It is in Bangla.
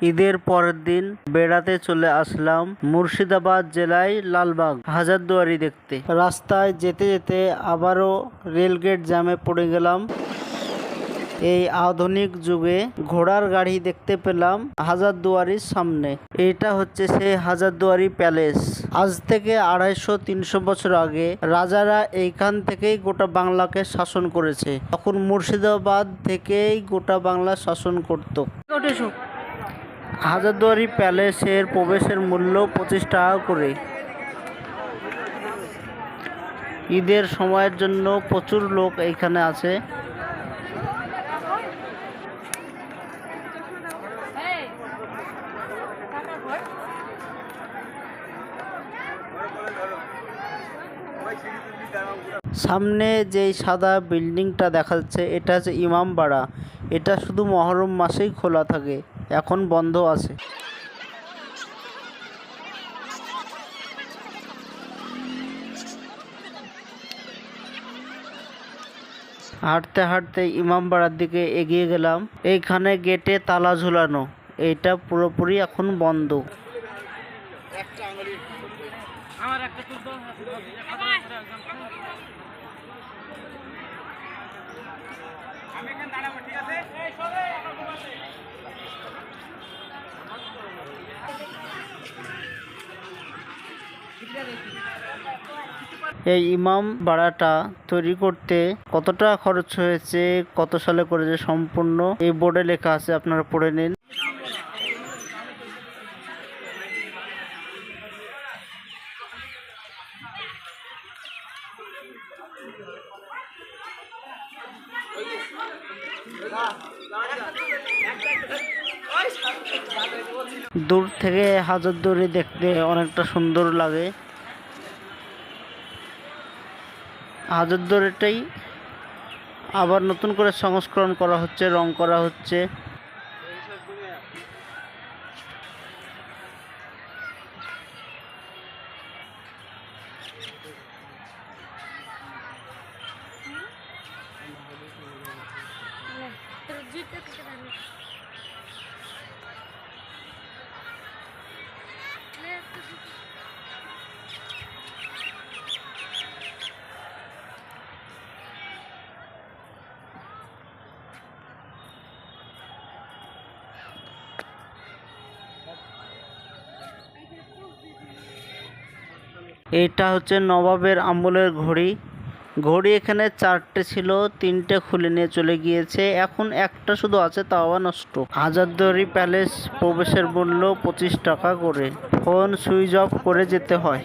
ঈদের পরের দিন বেড়াতে চলে আসলাম মুর্শিদাবাদ জেলায় লালবাগ হাজারদুয়ারি দেখতে। রাস্তায় যেতে যেতে আবারও রেলগেট জ্যামে পড়ে গেলাম। এই আধুনিক যুগে ঘোড়ার গাড়ি দেখতে পেলাম হাজারদুয়ারির সামনে। এটা হচ্ছে সেই হাজারদুয়ারি প্যালেস। আজ থেকে 250-300 বছর আগে রাজারা এইখান থেকেই গোটা বাংলাকে শাসন করেছে। তখন মুর্শিদাবাদ থেকেই গোটা বাংলা শাসন করত। হাজারদুয়ারি প্যালেসের প্রবেশের মূল্য 25 টাকা করে। ঈদের সময়ের জন্য প্রচুর লোক এইখানে আছে। সামনে যেই সাদা বিল্ডিংটা দেখা যাচ্ছে এটা হচ্ছে ইমামবাড়া। এটা শুধু মহরম মাসেই খোলা থাকে, এখন বন্ধ আছে। হাঁটতে হাঁটতে ইমামবাড়ার দিকে এগিয়ে গেলাম। এইখানে গেটে তালা ঝুলানো, এইটা পুরোপুরি এখন বন্ধ। এই ইমাম বাড়াটা তৈরি করতে কত টাকা খরচ হয়েছে, কত সালে করেছে সম্পূর্ণ এই বোর্ডে লেখা আছে, আপনারা পড়ে নিন। দূর থেকে হাজারদুয়ারি দেখতে অনেকটা সুন্দর লাগে। হাজারদুয়ারিটাই আবার নতুন করে সংস্করণ করা হচ্ছে, রং করা হচ্ছে। এটা হচ্ছে নবাবের আমলের ঘড়ি। ঘড়ি এখানে 4টে ছিল, 3টে খুলে নিয়ে চলে গিয়েছে, এখন একটা শুধু আছে, তাও আবার নষ্ট। হাজারদুয়ারি প্যালেস প্রবেশের মূল্য 25 টাকা করে। ফোন সুইচ অফ করে যেতে হয়।